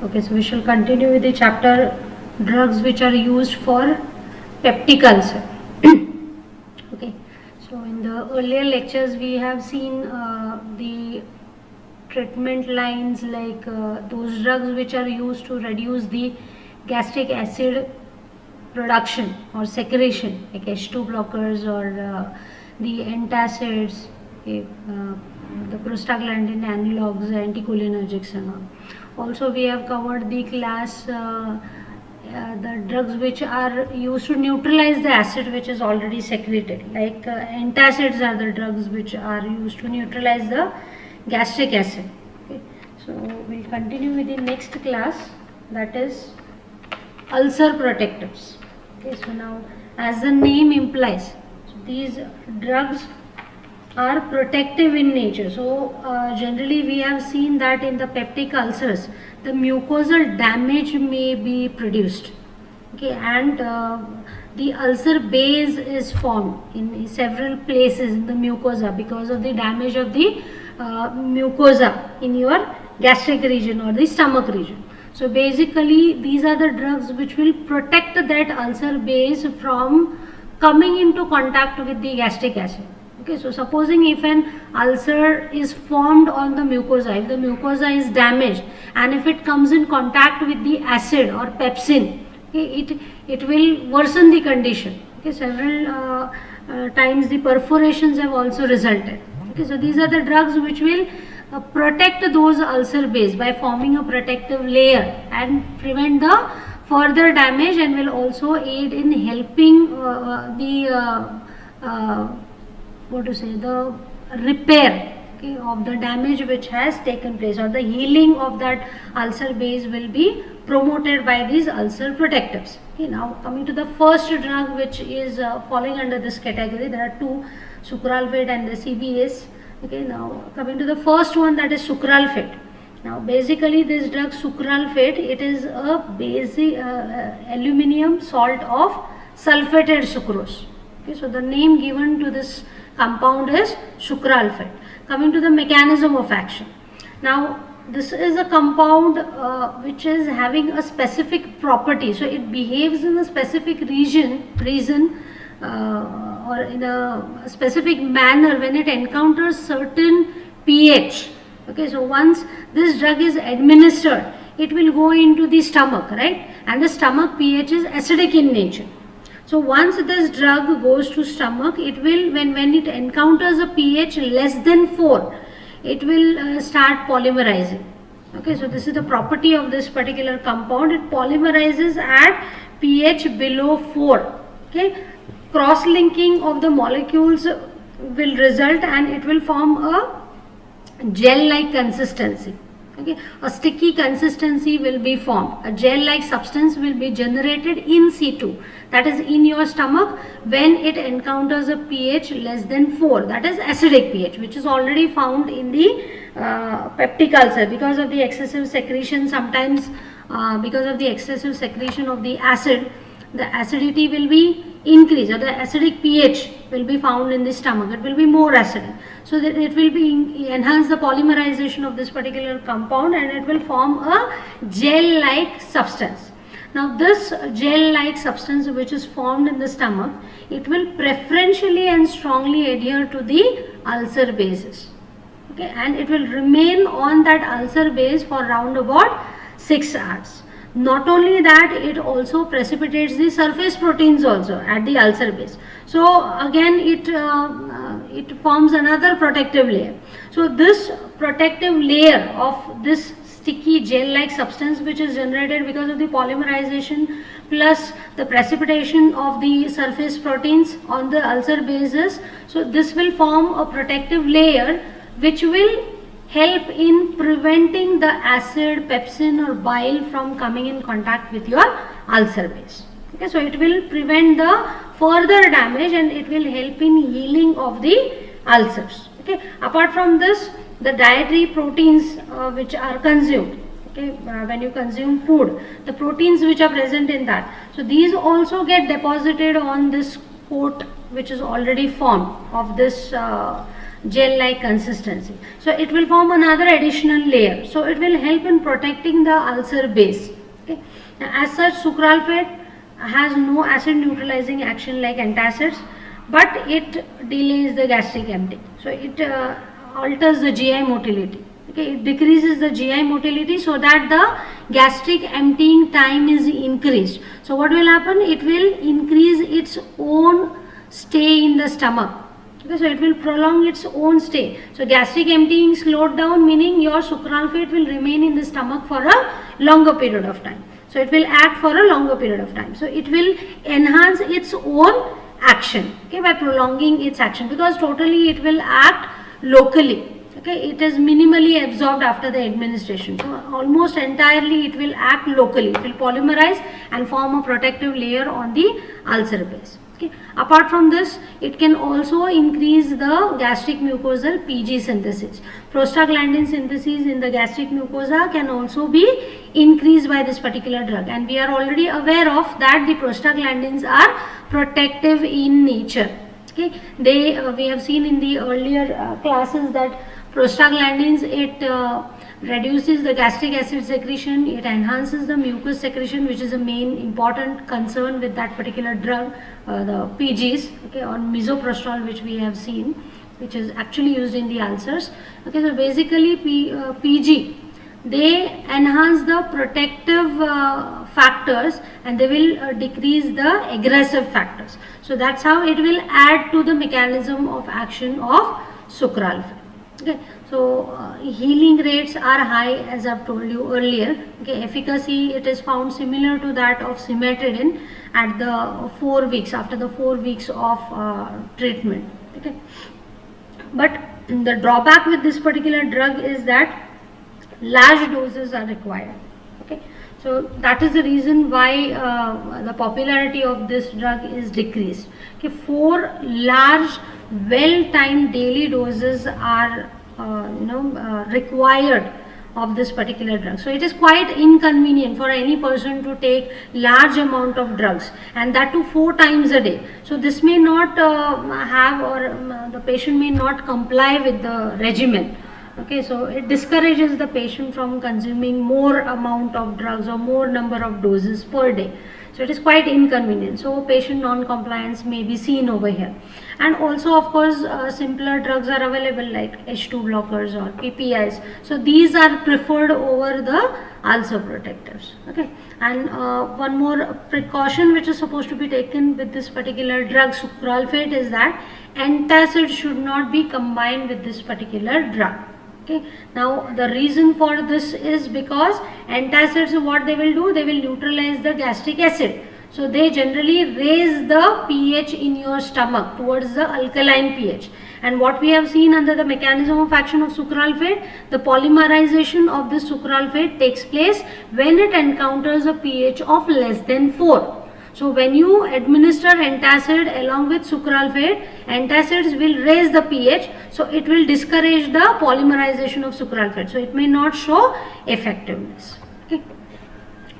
Okay, so we shall continue with the chapter drugs which are used for peptic ulcer. Okay, so in the earlier lectures we have seen the treatment lines like those drugs which are used to reduce the gastric acid production or secretion, like H2 blockers or the antacids, okay, the prostaglandin analogs, anticholinergics and all. Also we have covered the class the drugs which are used to neutralize the acid which is already secreted, like antacids are the drugs which are used to neutralize the gastric acid. Okay. So we'll continue with the next class, that is ulcer protectives. Okay, so now as the name implies, so these drugs are protective in nature. So generally we have seen that in the peptic ulcers the mucosal damage may be produced, okay, and the ulcer base is formed in several places in the mucosa because of the damage of the mucosa in your gastric region or the stomach region. So basically these are the drugs which will protect that ulcer base from coming into contact with the gastric acid. Okay, so supposing if an ulcer is formed on the mucosa, if the mucosa is damaged and if it comes in contact with the acid or pepsin, okay, it will worsen the condition. Okay, several times the perforations have also resulted. Okay, so these are the drugs which will protect those ulcer base by forming a protective layer and prevent the further damage, and will also aid in helping the repair, okay, of the damage which has taken place, or the healing of that ulcer base will be promoted by these ulcer protectives. Okay, now coming to the first drug which is falling under this category, there are two, sucralfate and the CBS. Okay, now coming to the first one, that is sucralfate. Now basically this drug sucralfate, it is a basic aluminum salt of sulfated sucrose. Okay, so the name given to this compound is sucralfate. Coming to the mechanism of action. Now this is a compound which is having a specific property, so it behaves in a specific reason or in a specific manner when it encounters certain pH. Okay, so once this drug is administered, it will go into the stomach, right, and the stomach pH is acidic in nature. So once this drug goes to stomach, it will, when it encounters a pH less than 4, it will start polymerizing. Okay, so this is the property of this particular compound. It polymerizes at pH below 4. Okay, cross-linking of the molecules will result and it will form a gel-like consistency. Okay, a sticky consistency will be formed. A gel-like substance will be generated in situ, that is in your stomach, when it encounters a pH less than 4, that is acidic pH, which is already found in the peptic ulcer because of the excessive secretion. Sometimes because of the excessive secretion of the acid, the acidity will be increased, or the acidic pH will be found in the stomach. It will be more acidic, so that it will be enhance the polymerization of this particular compound and it will form a gel-like substance. Now this gel-like substance which is formed in the stomach, it will preferentially and strongly adhere to the ulcer bases. Okay, and it will remain on that ulcer base for round about 6 hours. Not only that, it also precipitates the surface proteins also at the ulcer base. So again it forms another protective layer. So this protective layer of this sticky gel-like substance which is generated because of the polymerization plus the precipitation of the surface proteins on the ulcer bases, so this will form a protective layer which will help in preventing the acid, pepsin or bile from coming in contact with your ulcer base. Okay, so it will prevent the further damage and it will help in healing of the ulcers. Okay, apart from this, the dietary proteins which are consumed, okay, when you consume food, the proteins which are present in that, so these also get deposited on this coat which is already formed of this gel-like consistency. So it will form another additional layer. So it will help in protecting the ulcer base. Okay. Now, as such, sucralfate has no acid neutralizing action like antacids, but it delays the gastric emptying. So it alters the GI motility. Okay, it decreases the GI motility so that the gastric emptying time is increased. So what will happen? It will increase its own stay in the stomach. Okay, so it will prolong its own stay. So gastric emptying slowed down, meaning your sucralfate will remain in the stomach for a longer period of time. So it will act for a longer period of time. So it will enhance its own action, okay, by prolonging its action, because totally it will act locally. Okay, it is minimally absorbed after the administration. So almost entirely it will act locally. It will polymerize and form a protective layer on the ulcer base. Okay. Apart from this, it can also increase the gastric mucosal PG synthesis. Prostaglandin synthesis in the gastric mucosa can also be increased by this particular drug, and we are already aware of that the prostaglandins are protective in nature. Okay. We have seen in the earlier classes that prostaglandins, it reduces the gastric acid secretion, it enhances the mucus secretion, which is a main important concern with that particular drug, the PGs, okay, or misoprostol, which we have seen, which is actually used in the ulcers. Okay, so basically PG, they enhance the protective factors and they will decrease the aggressive factors. So that's how it will add to the mechanism of action of sucralfate. Okay, so healing rates are high, as I've told you earlier. Okay, efficacy, it is found similar to that of cimetidine at the 4 weeks, after the 4 weeks of treatment. Okay, but the drawback with this particular drug is that large doses are required. Okay, so that is the reason why the popularity of this drug is decreased. Okay, 4 large well-timed daily doses are required of this particular drug. So it is quite inconvenient for any person to take large amount of drugs, and that too 4 times a day. So this may not have, or the patient may not comply with the regimen. Okay, so it discourages the patient from consuming more amount of drugs or more number of doses per day. So it is quite inconvenient. So patient non-compliance may be seen over here. And also, of course, simpler drugs are available like H2 blockers or PPIs. So these are preferred over the ulcer protectives. Okay. And one more precaution which is supposed to be taken with this particular drug sucralfate is that antacid should not be combined with this particular drug. Okay. Now the reason for this is because antacids, what they will do, they will neutralize the gastric acid. So they generally raise the pH in your stomach towards the alkaline pH. And what we have seen under the mechanism of action of sucralfate, the polymerization of this sucralfate takes place when it encounters a pH of less than 4. So when you administer antacid along with sucralfate, antacids will raise the pH, so it will discourage the polymerization of sucralfate. So it may not show effectiveness. Okay.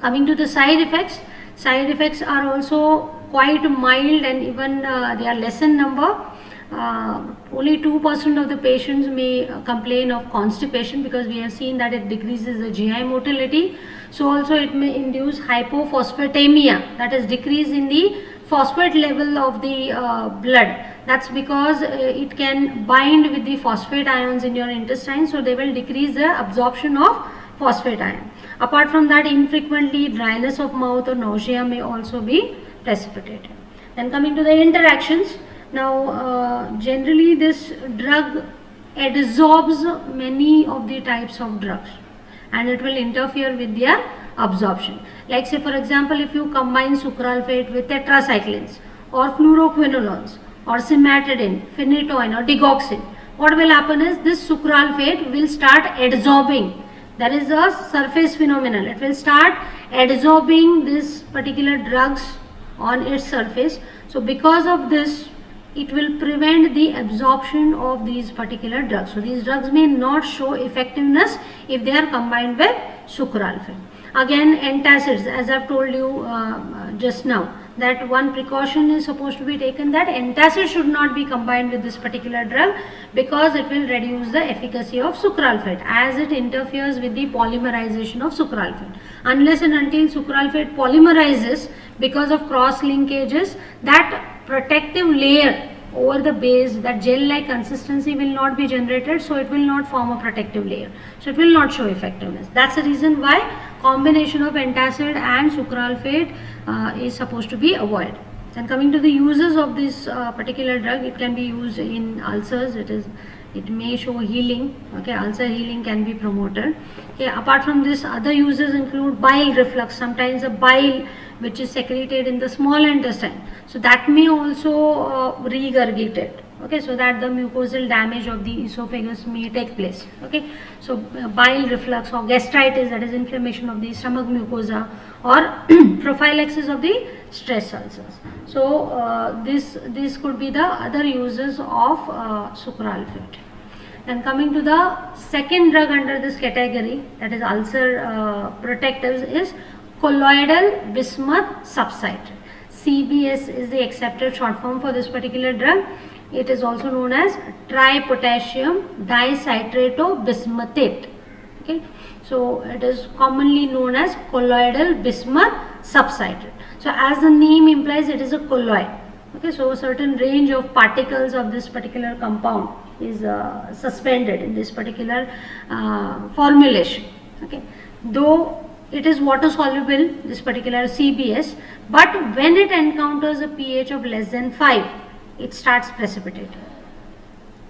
Coming to the side effects are also quite mild, and even they are less in number. Only 2% of the patients may complain of constipation, because we have seen that it decreases the GI motility. So also it may induce hypophosphatemia, that is decrease in the phosphate level of the blood. That's because it can bind with the phosphate ions in your intestine, so they will decrease the absorption of phosphate ion. Apart from that, infrequently dryness of mouth or nausea may also be precipitated. Then coming to the interactions. Now generally this drug adsorbs many of the types of drugs, and it will interfere with their absorption. Like say for example, if you combine sucralfate with tetracyclines or fluoroquinolones or cimetidine, phenytoin or digoxin, what will happen is this sucralfate will start adsorbing. That is a surface phenomenon. It will start adsorbing this particular drugs on its surface. So because of this, it will prevent the absorption of these particular drugs. So these drugs may not show effectiveness if they are combined with sucralfate. Again, antacids, as I have told you just now, that one precaution is supposed to be taken, that antacid should not be combined with this particular drug, because it will reduce the efficacy of sucralfate, as it interferes with the polymerization of sucralfate. Unless and until sucralfate polymerizes because of cross linkages, that protective layer over the base, that gel-like consistency will not be generated, so it will not form a protective layer, so it will not show effectiveness. That's the reason why combination of antacid and sucralfate is supposed to be avoided. And coming to the uses of this particular drug, it can be used in ulcers. It may show healing. Okay, ulcer healing can be promoted. Okay, apart from this, other uses include bile reflux. Sometimes the bile which is secreted in the small intestine, so that may also regurgitate. Okay, so that the mucosal damage of the esophagus may take place. Okay, so bile reflux or gastritis, that is inflammation of the stomach mucosa, or prophylaxis of the stress ulcers. So this could be the other uses of sucralfate. Then coming to the second drug under this category, that is ulcer protectives, is colloidal bismuth substrate. CBS is the accepted short form for this particular drug. It is also known as tripotassium dicitrato-bismuthate. Okay, so it is commonly known as colloidal bismuth substrate. So as the name implies, it is a colloid. Okay, so a certain range of particles of this particular compound is suspended in this particular formulation. Okay, though it is water soluble, this particular CBS, but when it encounters a pH of less than 5, it starts precipitating.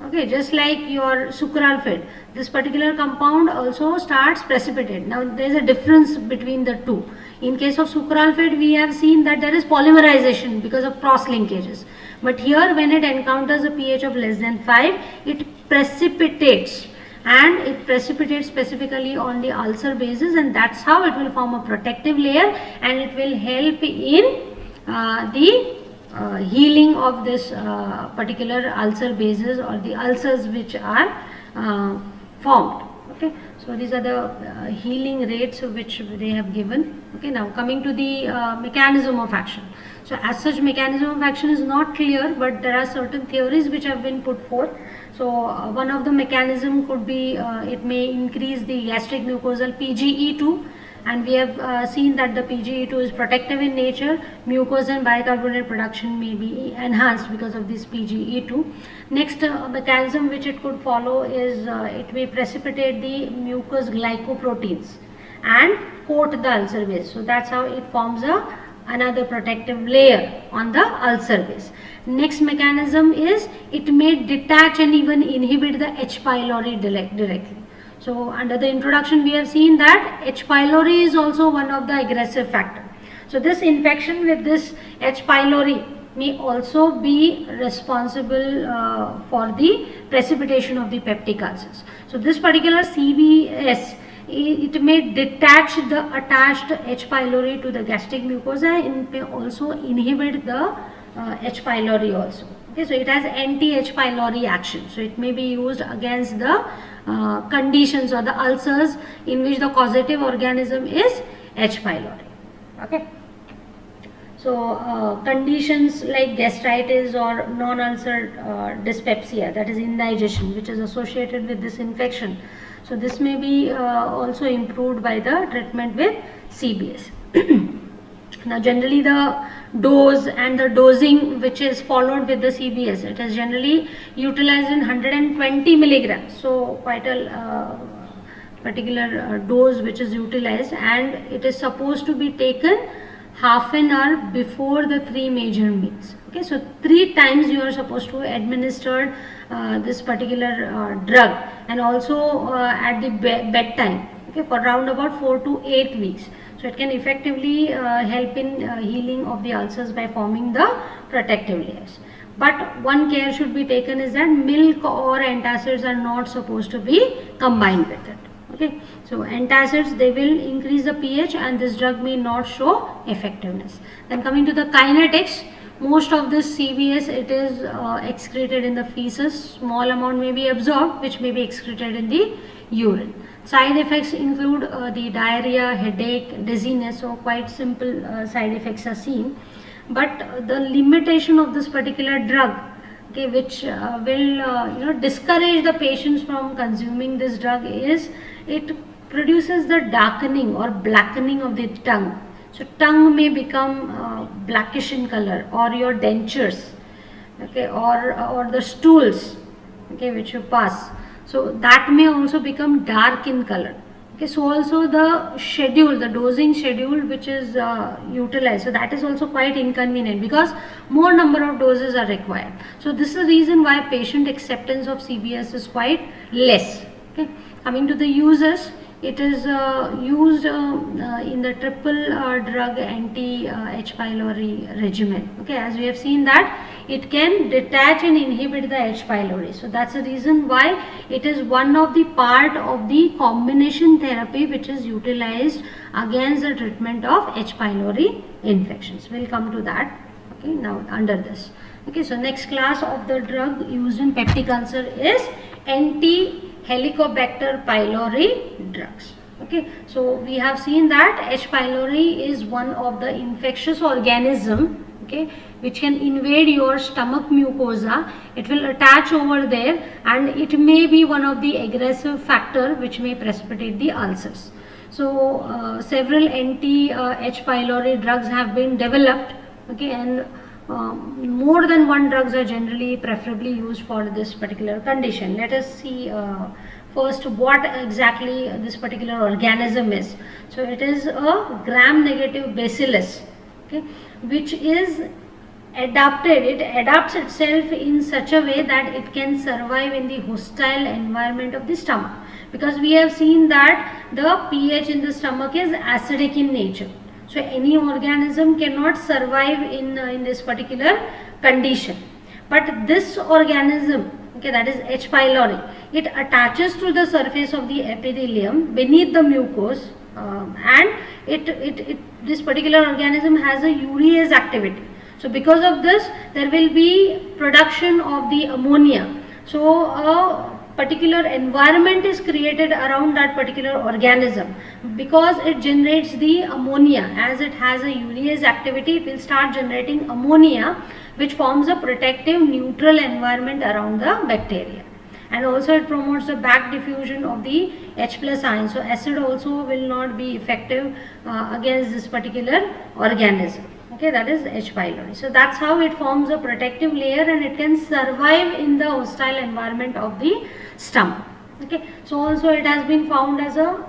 Okay, just like your sucralfate, this particular compound also starts precipitate. Now there is a difference between the two. In case of sucralfate, we have seen that there is polymerization because of cross linkages, but here when it encounters a pH of less than 5, it precipitates, and it precipitates specifically on the ulcer bases, and that's how it will form a protective layer, and it will help in the healing of this particular ulcer bases or the ulcers which are formed. Okay, so these are the healing rates which they have given. Okay, now coming to the mechanism of action. So as such, mechanism of action is not clear, but there are certain theories which have been put forth. So one of the mechanism could be it may increase the gastric mucosal PGE2, and we have seen that the PGE2 is protective in nature. Mucus and bicarbonate production may be enhanced because of this PGE2. Next mechanism which it could follow is it may precipitate the mucus glycoproteins and coat the ulcer base. So that's how it forms another protective layer on the ulcer base. Next mechanism is it may detach and even inhibit the H. pylori directly. So under the introduction, we have seen that H. pylori is also one of the aggressive factor. So this infection with this H. pylori may also be responsible for the precipitation of the peptic ulcers. So this particular CBS, it may detach the attached H. pylori to the gastric mucosa, and may also inhibit the H. pylori also. Okay, so it has anti-H. pylori action. So it may be used against the conditions or the ulcers in which the causative organism is H. pylori. Okay. So conditions like gastritis or non-ulcer dyspepsia, that is indigestion, which is associated with this infection. So this may be also improved by the treatment with CBS. Now generally the dose and the dosing which is followed with the CBS, it is generally utilized in 120 milligrams. So quite a particular dose which is utilized, and it is supposed to be taken half an hour before the 3 major meals. Okay, so 3 times you are supposed to administer this particular drug, and also at the bedtime. Okay, for around about 4 to 8 weeks. So it can effectively help in healing of the ulcers by forming the protective layers. But one care should be taken is that milk or antacids are not supposed to be combined with it. Okay, so antacids, they will increase the pH, and this drug may not show effectiveness. Then coming to the kinetics, most of this CBS, it is excreted in the feces. Small amount may be absorbed, which may be excreted in the urine. Side effects include the diarrhea, headache, dizziness. So quite simple side effects are seen. but the limitation of this particular drug, okay, which will discourage the patients from consuming this drug, is it produces the darkening or blackening of the tongue. So tongue may become blackish in color, or your dentures, okay, or the stools, okay, which you pass, so that may also become dark in color. Okay, so also the schedule, the dosing schedule which is utilized, so that is also quite inconvenient because more number of doses are required. So this is the reason why patient acceptance of CBS is quite less. Okay, coming to the uses, it is used in the triple drug anti H. pylori regimen. Okay, as we have seen that it can detach and inhibit the H. pylori. So that's the reason why it is one of the part of the combination therapy which is utilized against the treatment of H. pylori infections. We'll come to that. Okay, now under this. Okay, so next class of the drug used in peptic ulcer is anti-Helicobacter pylori drugs. Okay, so we have seen that H. pylori is one of the infectious organism, okay, which can invade your stomach mucosa. It will attach over there, and it may be one of the aggressive factor which may precipitate the ulcers. So several anti-H. pylori drugs have been developed, okay, and more than one drugs are generally preferably used for this particular condition. Let us see first what exactly this particular organism is. So it is a gram-negative bacillus, okay, which is adapted, it adapts itself in such a way that it can survive in the hostile environment of the stomach, because we have seen that the pH in the stomach is acidic in nature. So any organism cannot survive in this particular condition. But this organism, okay, that is H. pylori, it attaches to the surface of the epithelium beneath the mucous, and this particular organism has a urease activity. So because of this, there will be production of the ammonia. So a particular environment is created around that particular organism, because it generates the ammonia. As it has a urease activity, it will start generating ammonia, which forms a protective neutral environment around the bacteria. And also it promotes the back diffusion of the H plus ion. So acid also will not be effective against this particular organism. Okay, that is H. pylori. So that's how it forms a protective layer, and it can survive in the hostile environment of the stomach. Okay, so also it has been found as a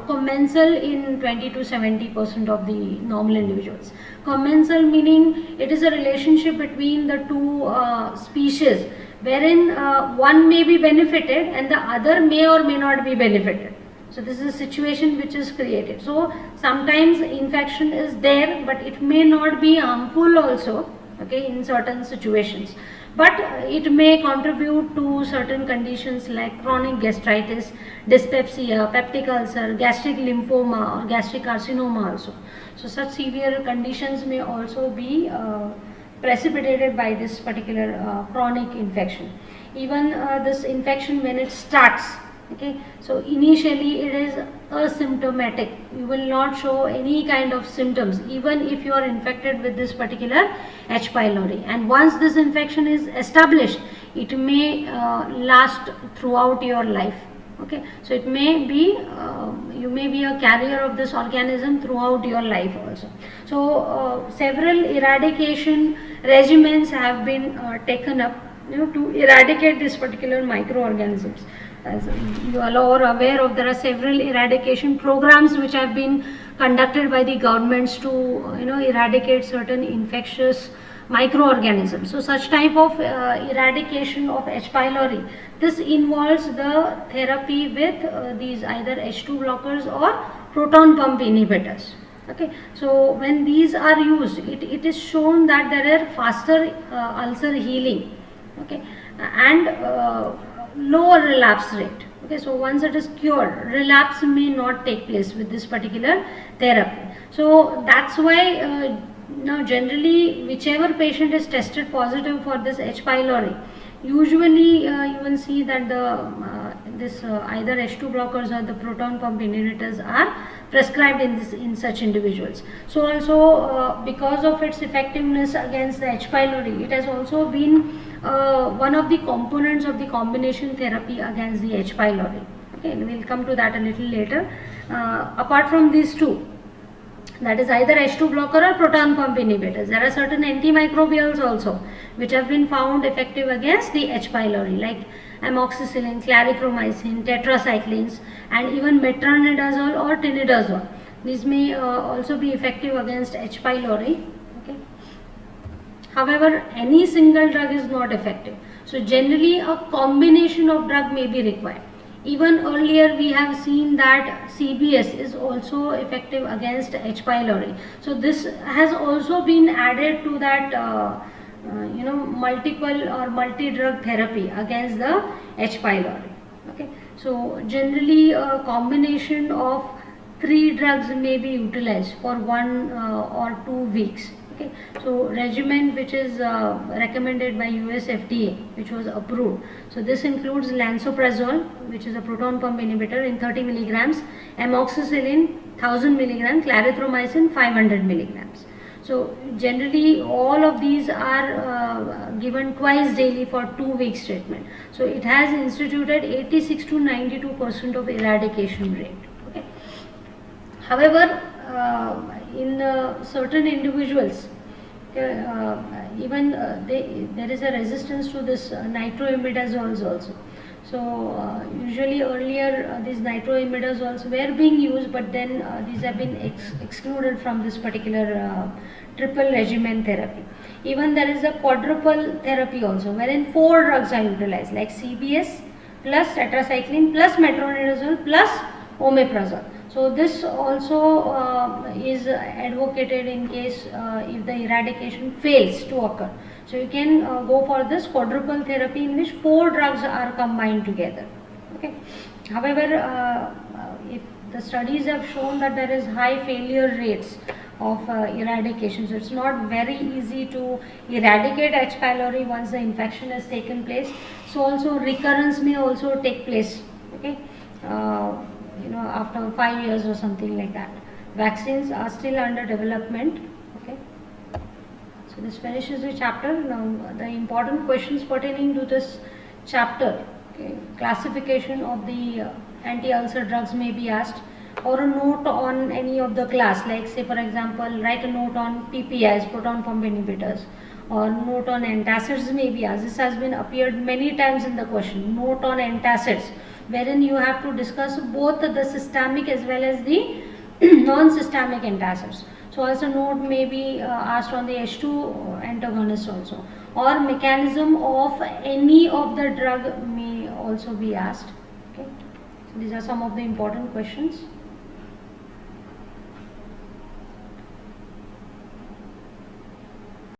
commensal in 20 to 70% of the normal individuals. Commensal meaning it is a relationship between the two species, wherein one may be benefited and the other may or may not be benefited. So this is a situation which is created. So sometimes infection is there, but it may not be harmful also, okay, in certain situations. But it may contribute to certain conditions like chronic gastritis, dyspepsia, peptic ulcer, gastric lymphoma, or gastric carcinoma also. So such severe conditions may also be precipitated by this particular chronic infection. Even this infection, when it starts, okay, so initially it is asymptomatic. You will not show any kind of symptoms even if you are infected with this particular H. pylori, and once this infection is established, it may last throughout your life. Okay, so it may be you may be a carrier of this organism throughout your life also. So several eradication regimens have been taken up, to eradicate this particular microorganisms. As you all are aware of, there are several eradication programs which have been conducted by the governments to eradicate certain infectious microorganisms. So such type of eradication of H. pylori, this involves the therapy with these either H2 blockers or proton pump inhibitors. Okay, so when these are used, it is shown that there are faster ulcer healing, okay, and lower relapse rate. Okay, so once it is cured, relapse may not take place with this particular therapy. So that's why now generally whichever patient is tested positive for this H. pylori, usually you will see that the either H2 blockers or the proton pump inhibitors are prescribed in such individuals. So also because of its effectiveness against the H. pylori, it has also been one of the components of the combination therapy against the H. pylori. Okay, and we'll come to that a little later. Apart from these two, that is either H2 blocker or proton pump inhibitors, there are certain antimicrobials also which have been found effective against the H. pylori, like amoxicillin, clarithromycin, tetracyclines, and even metronidazole or tinidazole. These may also be effective against H. pylori. Okay. However, any single drug is not effective. So generally a combination of drug may be required. Even earlier we have seen that CBS is also effective against H. pylori. So this has also been added to that multiple or multi-drug therapy against the H. pylori. Okay. So generally a combination of 3 drugs may be utilized for 1 or 2 weeks. Okay. So regimen which is recommended by US FDA, which was approved. So this includes lansoprazole, which is a proton pump inhibitor in 30 milligrams, amoxicillin 1000 milligrams, clarithromycin 500 milligrams. So generally all of these are given twice daily for 2 weeks treatment. So it has instituted 86 to 92% of eradication rate. Okay. However, in certain individuals, even there is a resistance to this nitroimidazoles also. So usually earlier these nitroimidazoles were being used, but then these have been excluded from this particular triple regimen therapy. Even there is a quadruple therapy also, wherein 4 drugs are utilized, like CBS plus tetracycline plus metronidazole plus omeprazole. So this also is advocated in case if the eradication fails to occur. So you can go for this quadruple therapy in which 4 drugs are combined together. Okay. However, if the studies have shown that there is high failure rates of eradication, so it's not very easy to eradicate H. pylori once the infection has taken place. So also recurrence may also take place. Okay. After 5 years or something like that. Vaccines are still under development. Okay. So this finishes the chapter. Now the important questions pertaining to this chapter, okay, classification of the anti-ulcer drugs may be asked, or a note on any of the class, like say for example write a note on PPIs, proton pump inhibitors, or note on antacids may be asked. This has been appeared many times in the question, note on antacids, wherein you have to discuss both the systemic as well as the non-systemic antacids. So also note may be asked on the H2 antagonist also, or mechanism of any of the drug may also be asked. Okay. So these are some of the important questions.